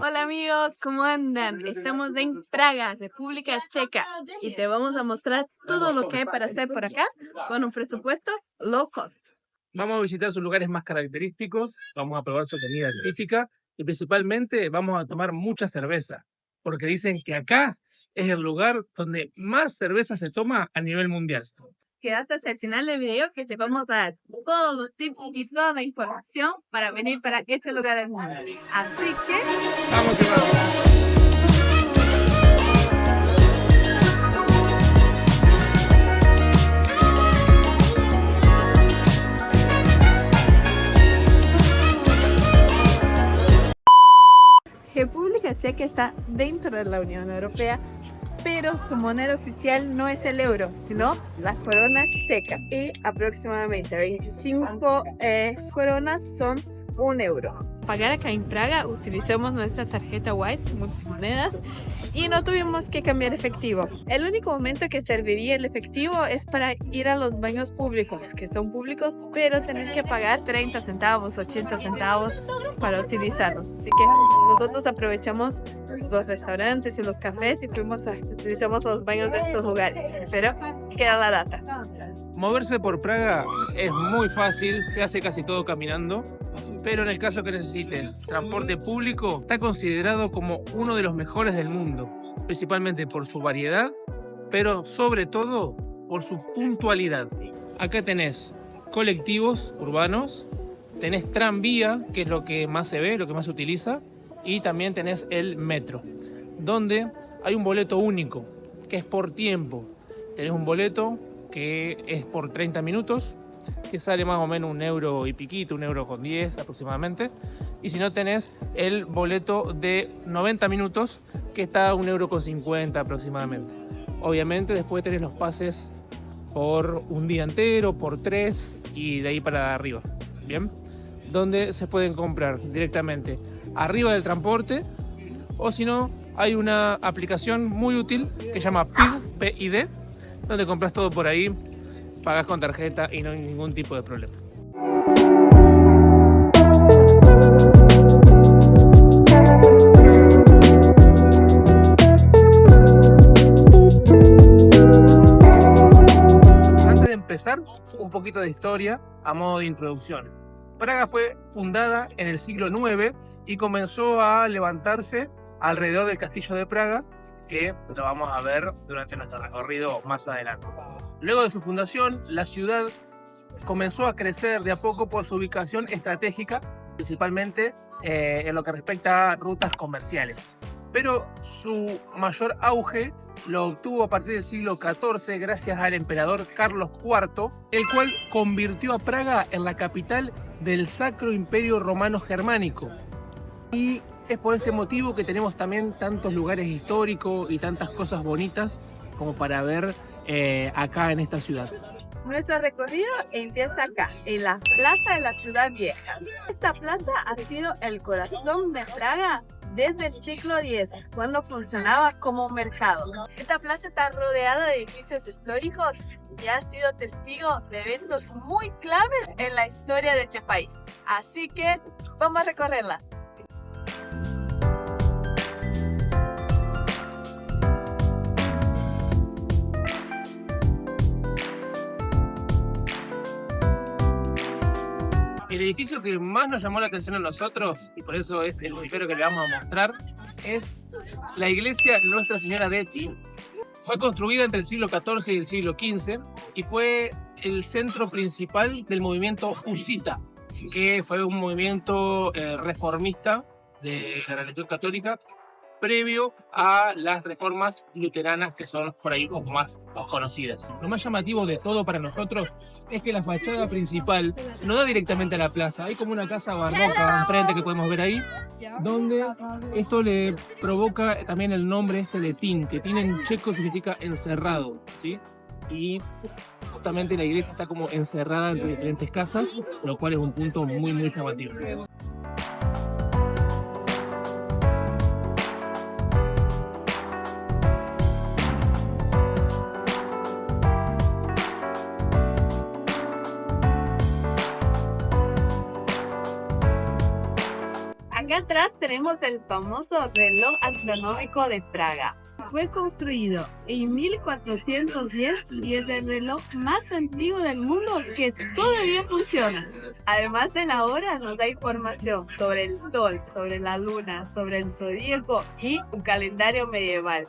Hola amigos, ¿cómo andan? Estamos en Praga, República Checa, y te vamos a mostrar todo lo que hay para hacer por acá con un presupuesto low cost. Vamos a visitar sus lugares más característicos, vamos a probar su comida típica y principalmente vamos a tomar mucha cerveza, porque dicen que acá es el lugar donde más cerveza se toma a nivel mundial. Quédate hasta el final del video que te vamos a dar todos los tips y toda la información para venir para este lugar del mundo. Así que... ¡Vamos que vamos! República Checa está dentro de la Unión Europea, pero su moneda oficial no es el euro, sino la corona checa. Y aproximadamente 25 coronas son 1 euro. Pagar acá en Praga utilizamos nuestra tarjeta Wise multimonedas y no tuvimos que cambiar efectivo. El único momento que serviría el efectivo es para ir a los baños públicos, que son públicos, pero tener que pagar 30 centavos, 80 centavos para utilizarlos. Así que nosotros aprovechamos los restaurantes y los cafés y utilizamos los baños de estos lugares. Pero queda la data. Moverse por Praga es muy fácil, se hace casi todo caminando, pero en el caso que necesites transporte público, está considerado como uno de los mejores del mundo, principalmente por su variedad, pero sobre todo por su puntualidad. Acá tenés colectivos urbanos, tenés tranvía, que es lo que más se ve, lo que más se utiliza, y también tenés el metro, donde hay un boleto único, que es por tiempo. Tenés un boleto que es por 30 minutos, que sale más o menos 1 euro y piquito, 1 euro con 10 aproximadamente. Y si no, tenés el boleto de 90 minutos, que está a 1 euro con 50 aproximadamente. Obviamente después tenés los pases por un día entero, por 3 y de ahí para arriba, ¿bien? Donde se pueden comprar directamente arriba del transporte, o si no, hay una aplicación muy útil que se llama PID, donde compras todo por ahí, pagas con tarjeta y no hay ningún tipo de problema. Antes de empezar, un poquito de historia a modo de introducción. Praga fue fundada en el siglo IX y comenzó a levantarse alrededor del castillo de Praga, que lo vamos a ver durante nuestro recorrido más adelante. Luego de su fundación, la ciudad comenzó a crecer de a poco por su ubicación estratégica, principalmente en lo que respecta a rutas comerciales. Pero su mayor auge lo obtuvo a partir del siglo XIV gracias al emperador Carlos IV, el cual convirtió a Praga en la capital del Sacro Imperio Romano Germánico. Y es por este motivo que tenemos también tantos lugares históricos y tantas cosas bonitas como para ver acá en esta ciudad. Nuestro recorrido empieza acá, en la Plaza de la Ciudad Vieja. Esta plaza ha sido el corazón de Praga desde el siglo X, cuando funcionaba como un mercado. Esta plaza está rodeada de edificios históricos y ha sido testigo de eventos muy claves en la historia de este país. Así que vamos a recorrerla. El edificio que más nos llamó la atención a nosotros, y por eso es el primero que le vamos a mostrar, es la iglesia Nuestra Señora de Etí. Fue construida entre el siglo XIV y el siglo XV y fue el centro principal del movimiento husita, que fue un movimiento reformista de la religión católica previo a las reformas luteranas, que son por ahí un poco más conocidas. Lo más llamativo de todo para nosotros es que la fachada principal no da directamente a la plaza. Hay como una casa barroca enfrente que podemos ver ahí, donde esto le provoca también el nombre este de Tin, que Tin en checo significa encerrado, ¿sí? Y justamente la iglesia está como encerrada entre diferentes casas, lo cual es un punto muy llamativo. Acá Acá atrás tenemos el famoso reloj astronómico de Praga. Fue construido en 1410 y es el reloj más antiguo del mundo que todavía funciona. Además de la hora, nos da información sobre el sol, sobre la luna, sobre el zodíaco y un calendario medieval.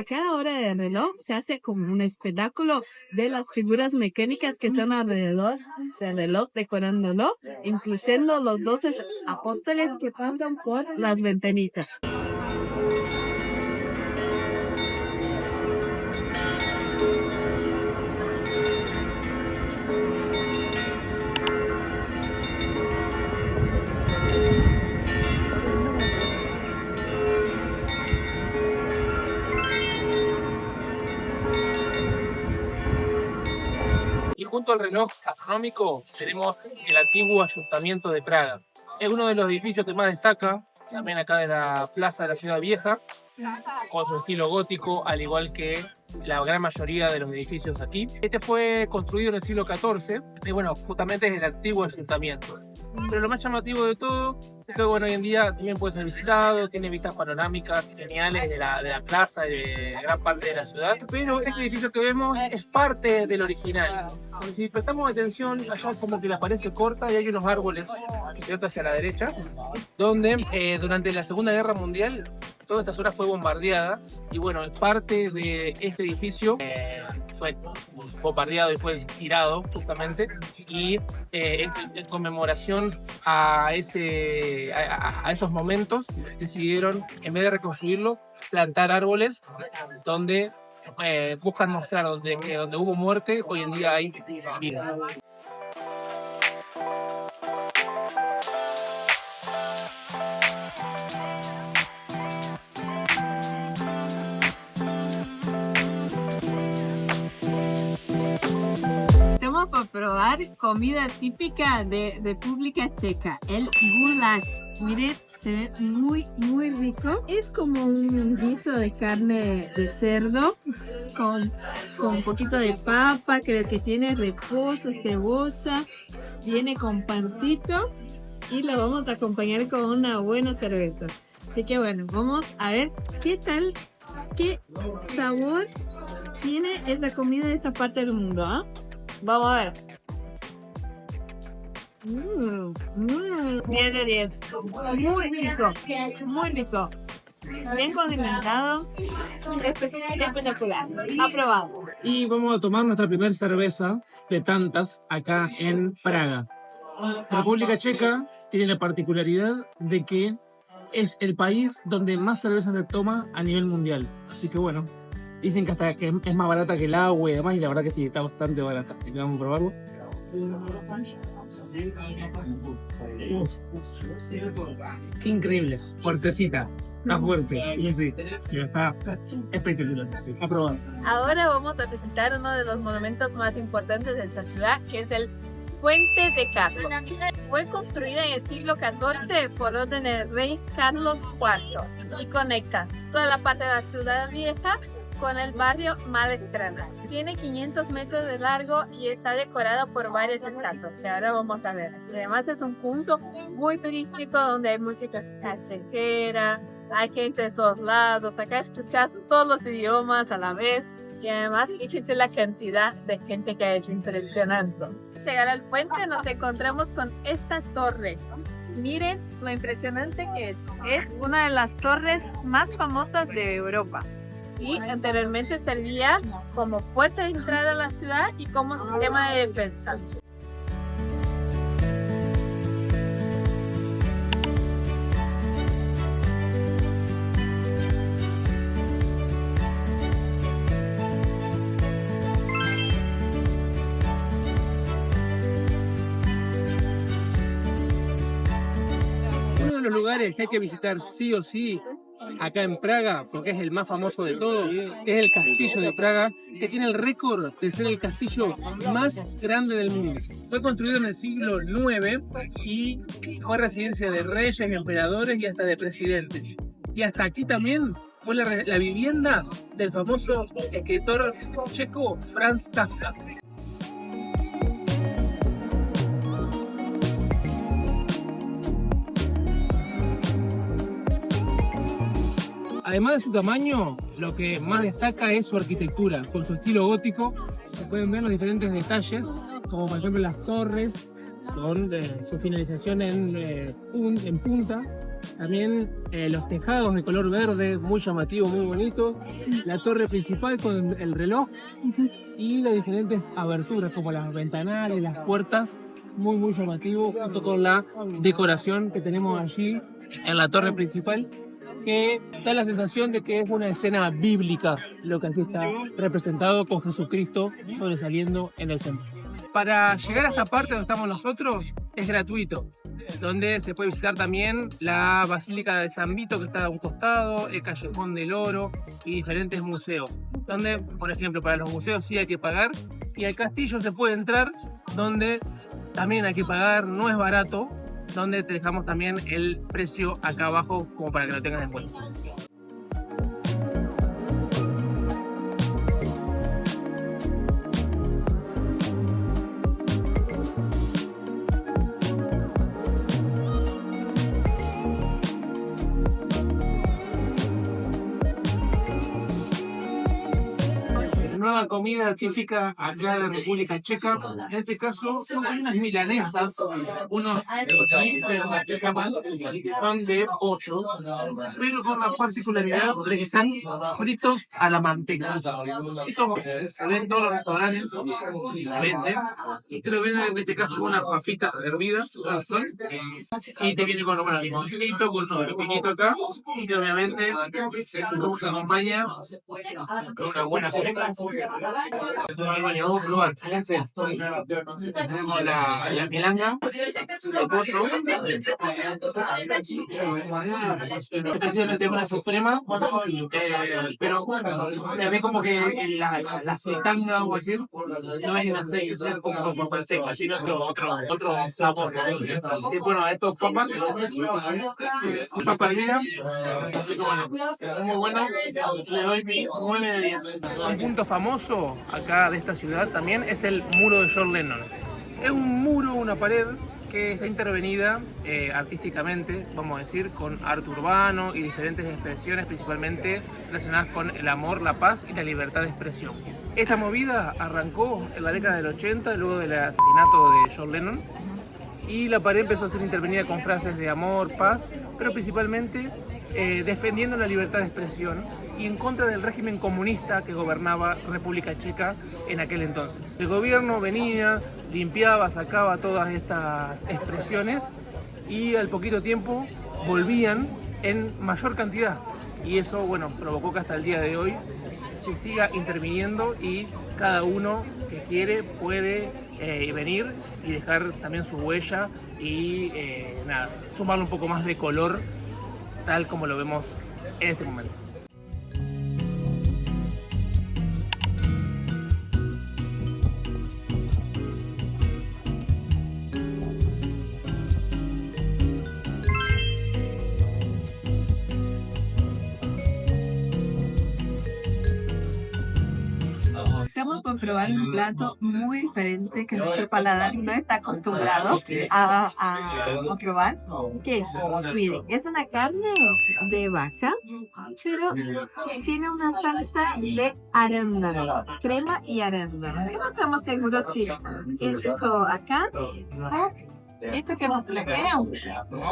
Cada hora del reloj se hace como un espectáculo de las figuras mecánicas que están alrededor del reloj decorándolo, incluyendo los 12 apóstoles que pasan por las ventanitas. Y junto al reloj astronómico tenemos el antiguo Ayuntamiento de Praga. Es uno de los edificios que más destaca, también acá de la Plaza de la Ciudad Vieja, con su estilo gótico, al igual que la gran mayoría de los edificios aquí. Este fue construido en el siglo XIV y bueno, justamente es el antiguo ayuntamiento. Pero lo más llamativo de todo es que bueno, hoy en día también puede ser visitado, tiene vistas panorámicas geniales de la plaza y de gran parte de la ciudad. Pero este edificio que vemos es parte del original. Porque si prestamos atención, allá como que la pared se corta y hay unos árboles ¿cierto? Hacia la derecha, donde durante la Segunda Guerra Mundial toda esta zona fue bombardeada y bueno, parte de este edificio fue bombardeado y fue tirado justamente y en conmemoración a esos momentos decidieron, en vez de reconstruirlo, plantar árboles donde buscan mostrarnos de que donde hubo muerte hoy en día hay vida. Para probar comida típica de República Checa, el goulash. Miren, se ve muy rico. Es como un guiso de carne de cerdo con un poquito de papa, creo que tiene repollo, cebolla, viene con pancito y lo vamos a acompañar con una buena cerveza. Así que bueno, vamos a ver qué tal, qué sabor tiene esta comida de esta parte del mundo, ¿ah? Vamos a ver. 10 de 10. Muy rico. Muy rico. Bien condimentado. Espectacular. Aprobado. Y vamos a tomar nuestra primera cerveza de tantas acá en Praga. República Checa tiene la particularidad de que es el país donde más cerveza se toma a nivel mundial. Así que bueno, dicen que hasta que es más barata que el agua y demás, y la verdad que sí, está bastante barata. Así que vamos a probarlo. Increíble, fuertecita, está fuerte. Sí, sí, está espectacular. A probar. Ahora vamos a visitar uno de los monumentos más importantes de esta ciudad, que es el Puente de Carlos. Fue construida en el siglo XIV por orden del rey Carlos IV y conecta toda la parte de la ciudad vieja con el barrio Malesтрana. Tiene 500 metros de largo y está decorado por varias estatuas que ahora vamos a ver. Además es un punto muy turístico donde hay música callejera, hay gente de todos lados, acá escuchas todos los idiomas a la vez y además fíjense la cantidad de gente que hay, es impresionante. Al llegar al puente nos encontramos con esta torre. Miren lo impresionante que es. Es una de las torres más famosas de Europa. Y anteriormente servía como puerta de entrada a la ciudad y como sistema de defensa. Uno de los lugares que hay que visitar sí o sí acá en Praga, porque es el más famoso de todos, es el Castillo de Praga, que tiene el récord de ser el castillo más grande del mundo. Fue construido en el siglo IX y fue residencia de reyes, emperadores y hasta de presidentes. Y hasta aquí también fue la vivienda del famoso escritor checo Franz Kafka. Además de su tamaño, lo que más destaca es su arquitectura, con su estilo gótico. Se pueden ver los diferentes detalles, como por ejemplo las torres, con su finalización en punta. También los tejados de color verde, muy llamativo, muy bonito. La torre principal con el reloj y las diferentes aberturas, como las ventanales, las puertas, muy llamativo, junto con la decoración que tenemos allí en la torre principal, que da la sensación de que es una escena bíblica lo que aquí está representado, con Jesucristo sobresaliendo en el centro. Para llegar a esta parte donde estamos nosotros es gratuito, donde se puede visitar también la Basílica de San Vito, que está a un costado, el Callejón del Oro y diferentes museos, donde, por ejemplo, para los museos sí hay que pagar, y al castillo se puede entrar, donde también hay que pagar, no es barato, donde te dejamos también el precio acá abajo como para que lo tengas en cuenta. Nueva comida típica acá de la República Checa. En este caso son unas milanesas, unos bices que son de pollo, pero con la particularidad de que están fritos a la manteca. Esto se ve en todos los restaurantes y se vende. Y te lo venden en este caso con unas papitas hervidas y te viene con un limoncito, con unos pepinitos acá, y obviamente se acompaña con una buena crema. Vamos a probar. Tenemos la milanga de pollo. Efectivamente es una suprema, pero se ve como que la fritanga o así no es en aceite, es como con manteca, sino es otro sabor. Y bueno, estos papas griega, así que bueno, muy bueno, le doy mi 9 de 10. Un punto famoso acá de esta ciudad también es el muro de John Lennon. Es un muro, una pared que está intervenida artísticamente, vamos a decir, con arte urbano y diferentes expresiones, principalmente relacionadas con el amor, la paz y la libertad de expresión. Esta movida arrancó en la década del 80, luego del asesinato de John Lennon, y la pared empezó a ser intervenida con frases de amor, paz, pero principalmente defendiendo la libertad de expresión y en contra del régimen comunista que gobernaba República Checa en aquel entonces. El gobierno venía, limpiaba, sacaba todas estas expresiones y al poquito tiempo volvían en mayor cantidad, y eso, bueno, provocó que hasta el día de hoy se siga interviniendo y cada uno que quiere puede venir y dejar también su huella y sumarle un poco más de color, tal como lo vemos en este momento. Estamos por probar un plato muy diferente que nuestro paladar no está acostumbrado a probar. Que, miren, es una carne de vaca, pero tiene una salsa de arándano, crema y arándano. No estamos seguros si es eso acá o esto que nos trajeron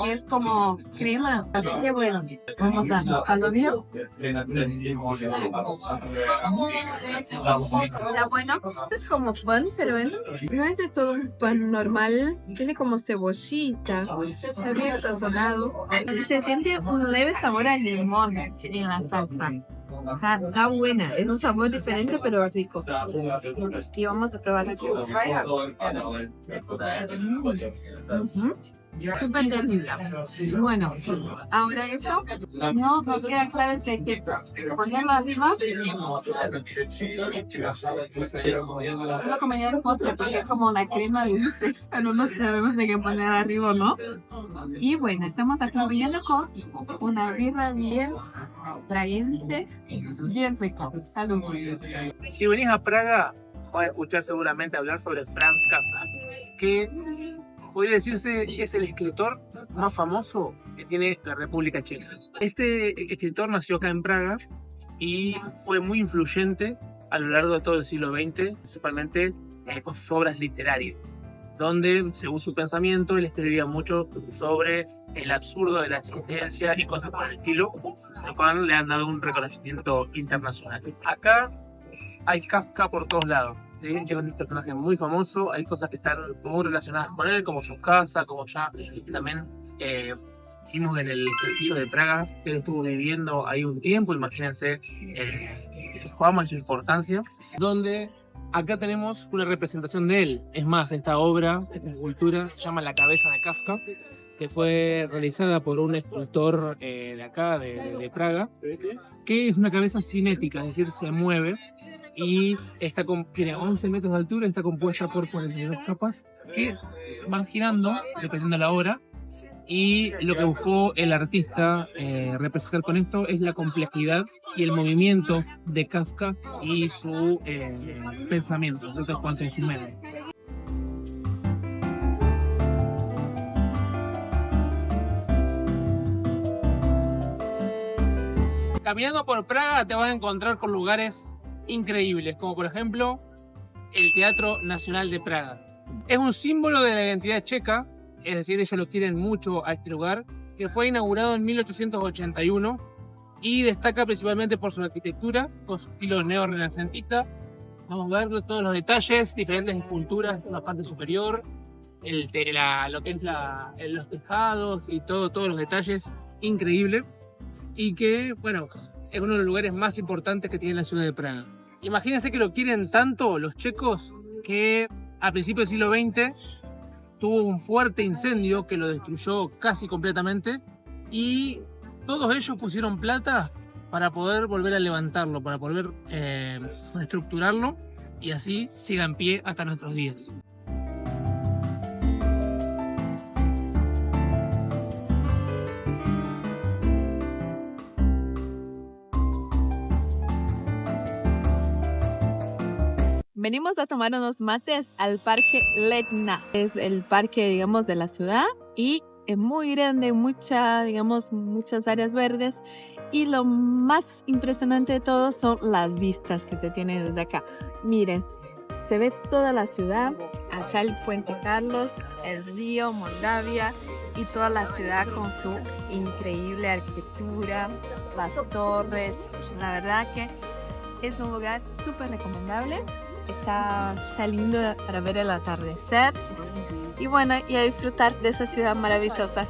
es como crema, así que bueno, vamos a lo bien. Está bueno, es como pan, pero no es de todo un pan normal, tiene como cebollita, está bien sazonado, se siente un leve sabor a limón en la salsa. Está buena, es un sabor diferente pero rico. Y vamos a probar aquí. Súper linda. Bueno, ahora esto no nos queda claro si hay que ponerlo arriba. Es una comida de postre porque es como la crema dulce, pero no sabemos de qué poner arriba o no. Y bueno, estamos acompañando con una birra bien prayense, bien rica. Salud. Si venís a Praga, vas a escuchar seguramente hablar sobre Franz Kafka, que podría decirse es el escritor más famoso que tiene la República Checa. Este escritor nació acá en Praga y fue muy influyente a lo largo de todo el siglo XX, principalmente con sus obras literarias, donde, según su pensamiento, él escribía mucho sobre el absurdo de la existencia y cosas por el estilo, lo cual le han dado un reconocimiento internacional. Acá hay Kafka por todos lados. Es un personaje muy famoso, hay cosas que están muy relacionadas con él, como su casa, como ya también vimos en el castillo de Praga, que él estuvo viviendo ahí un tiempo, imagínense su fama y su importancia, donde acá tenemos una representación de él. Es más, esta obra, esta escultura, se llama La cabeza de Kafka, que fue realizada por un escultor de acá, de Praga, que es una cabeza cinética, es decir, se mueve, y tiene 11 metros de altura, está compuesta por 42 capas que van girando dependiendo de la hora, y lo que buscó el artista representar con esto es la complejidad y el movimiento de Kafka y su pensamiento, en cuanto a su mente. Caminando por Praga te vas a encontrar con lugares increíbles, como por ejemplo el Teatro Nacional de Praga. Es un símbolo de la identidad checa, es decir, ellos lo quieren mucho a este lugar, que fue inaugurado en 1881 y destaca principalmente por su arquitectura, con su estilo neorrenacentista. Vamos a ver todos los detalles, diferentes esculturas en la parte superior, lo que es los tejados y todos los detalles, increíble. Y que, bueno, es uno de los lugares más importantes que tiene la ciudad de Praga. Imagínense que lo quieren tanto los checos que a principios del siglo XX tuvo un fuerte incendio que lo destruyó casi completamente, y todos ellos pusieron plata para poder volver a levantarlo, para poder reestructurarlo, y así siga en pie hasta nuestros días. Venimos a tomar unos mates al Parque Letna. Es el parque, digamos, de la ciudad y es muy grande, muchas áreas verdes. Y lo más impresionante de todo son las vistas que se tienen desde acá. Miren, se ve toda la ciudad, allá el Puente Carlos, el río Moldavia y toda la ciudad con su increíble arquitectura, las torres. La verdad que es un lugar súper recomendable. Está lindo para ver el atardecer y bueno, y a disfrutar de esa ciudad maravillosa.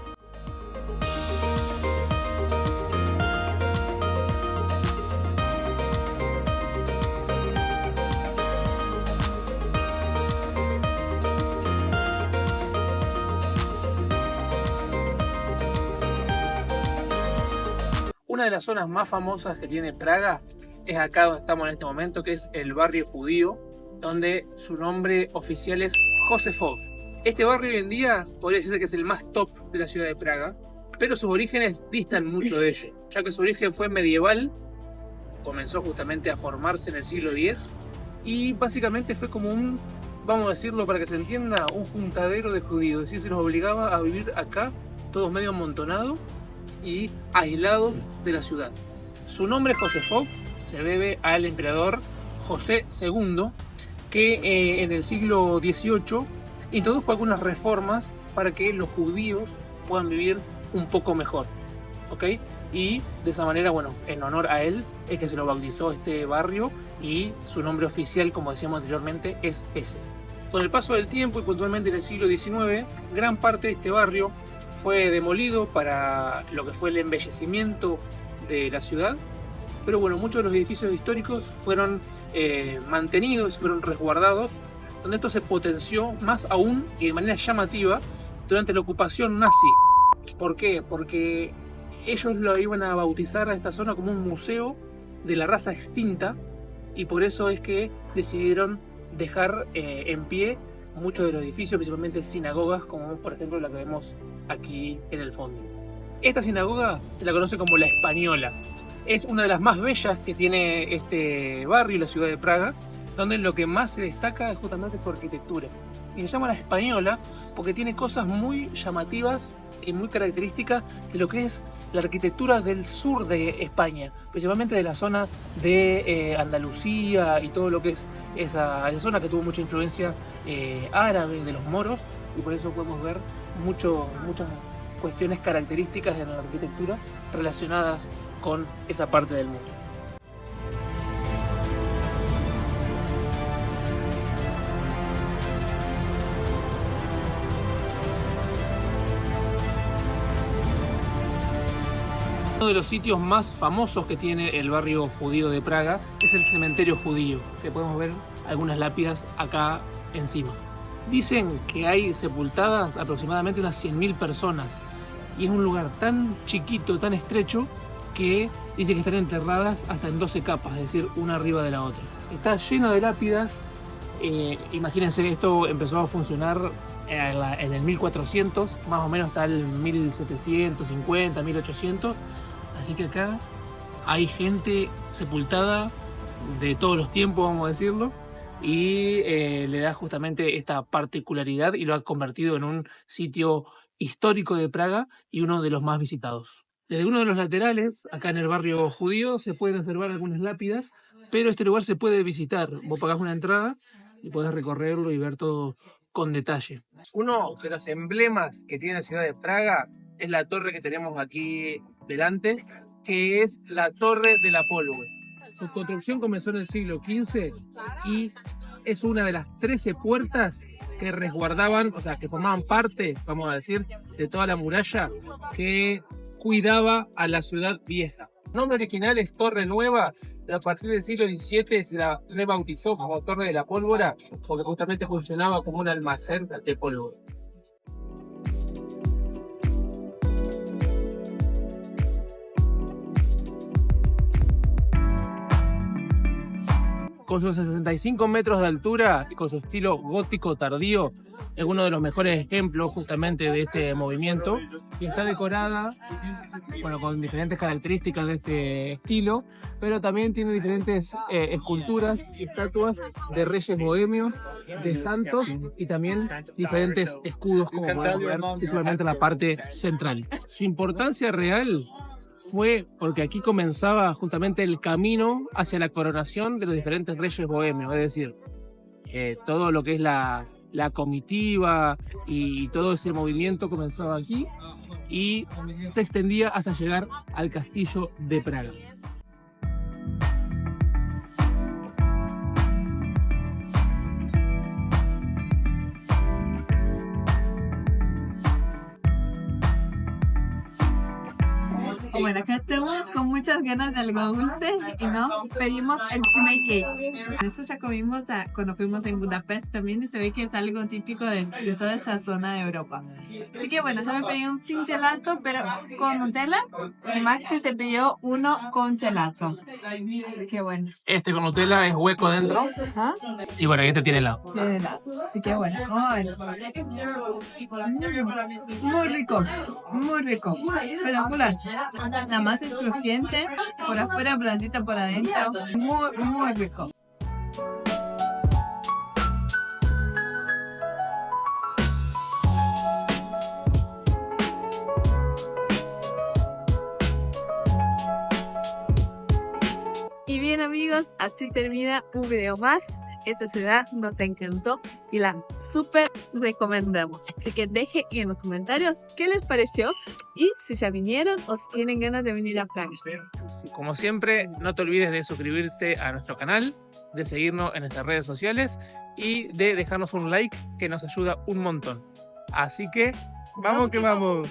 Una de las zonas más famosas que tiene Praga es acá donde estamos en este momento, que es el barrio judío, donde su nombre oficial es Józefov. Este barrio hoy en día podría decirse que es el más top de la ciudad de Praga, pero sus orígenes distan mucho de ello, ya que su origen fue medieval, comenzó justamente a formarse en el siglo X, y básicamente fue como vamos a decirlo para que se entienda, un juntadero de judíos, es decir, se los obligaba a vivir acá, todos medio amontonados y aislados de la ciudad. Su nombre Józefov se debe al emperador José II, que en el siglo XVIII introdujo algunas reformas para que los judíos puedan vivir un poco mejor, ¿ok? Y de esa manera, bueno, en honor a él es que se lo bautizó este barrio, y su nombre oficial, como decíamos anteriormente, es ese. Con el paso del tiempo y puntualmente en el siglo XIX, gran parte de este barrio fue demolido para lo que fue el embellecimiento de la ciudad, pero bueno, muchos de los edificios históricos fueron mantenidos, fueron resguardados, donde esto se potenció más aún y de manera llamativa durante la ocupación nazi. ¿Por qué? Porque ellos lo iban a bautizar a esta zona como un museo de la raza extinta, y por eso es que decidieron dejar en pie muchos de los edificios, principalmente sinagogas, como por ejemplo la que vemos aquí en el fondo. Esta sinagoga se la conoce como la Española. Es una de las más bellas que tiene este barrio, la ciudad de Praga, donde lo que más se destaca es justamente su arquitectura. Y se llama la Española porque tiene cosas muy llamativas y muy características de lo que es la arquitectura del sur de España, principalmente de la zona de Andalucía y todo lo que es esa zona que tuvo mucha influencia árabe, de los moros, y por eso podemos ver muchas cuestiones características de la arquitectura relacionadas con esa parte del mundo. Uno de los sitios más famosos que tiene el barrio judío de Praga es el cementerio judío, que podemos ver algunas lápidas acá encima. Dicen que hay sepultadas aproximadamente unas 100.000 personas, y es un lugar tan chiquito, tan estrecho, que dice que están enterradas hasta en 12 capas, es decir, una arriba de la otra. Está lleno de lápidas. Imagínense, esto empezó a funcionar en el 1400, más o menos hasta el 1750, 1800. Así que acá hay gente sepultada de todos los tiempos, vamos a decirlo, y le da justamente esta particularidad y lo ha convertido en un sitio histórico de Praga y uno de los más visitados. Desde uno de los laterales, acá en el barrio judío, se pueden observar algunas lápidas, pero este lugar se puede visitar. Vos pagás una entrada y podés recorrerlo y ver todo con detalle. Uno de los emblemas que tiene la ciudad de Praga es la torre que tenemos aquí delante, que es la Torre de la Pólvora. Su construcción comenzó en el siglo XV y es una de las 13 puertas que resguardaban, o sea, que formaban parte, vamos a decir, de toda la muralla que cuidaba a la ciudad vieja. El nombre original es Torre Nueva, pero a partir del siglo XVII se la rebautizó como Torre de la Pólvora porque justamente funcionaba como un almacén de pólvora. Con sus 65 metros de altura y con su estilo gótico tardío, es uno de los mejores ejemplos justamente de este movimiento, y está decorada, bueno, con diferentes características de este estilo, pero también tiene diferentes esculturas y estatuas de reyes bohemios, de santos y también diferentes escudos, como podemos ver, principalmente en la parte central. Su importancia real fue porque aquí comenzaba justamente el camino hacia la coronación de los diferentes reyes bohemios, es decir, todo lo que es la comitiva y todo ese movimiento comenzaba aquí y se extendía hasta llegar al castillo de Praga. Bueno, acá estamos con muchas ganas de algo dulce y nos pedimos el cheesecake. Eso ya comimos cuando fuimos en Budapest también, y se ve que es algo típico de toda esa zona de Europa. Así que bueno, yo me pedí un sin gelato, pero con Nutella, y Maxi se pidió uno con gelato. Así que bueno. Este con Nutella es hueco dentro. ¿Ah? Y bueno, este tiene helado. Tiene helado. Así que bueno, vamos a ver. Muy rico, muy rico. Espectacular. La masa es crujiente, por afuera blandita por adentro. Muy, muy rico. Y bien amigos, así termina un video más. Esta ciudad nos encantó y la súper recomendamos. Así que dejen en los comentarios qué les pareció y si ya vinieron o si tienen ganas de venir a Praga. Como siempre, no te olvides de suscribirte a nuestro canal, de seguirnos en nuestras redes sociales y de dejarnos un like que nos ayuda un montón. Así que, ¡vamos que vamos!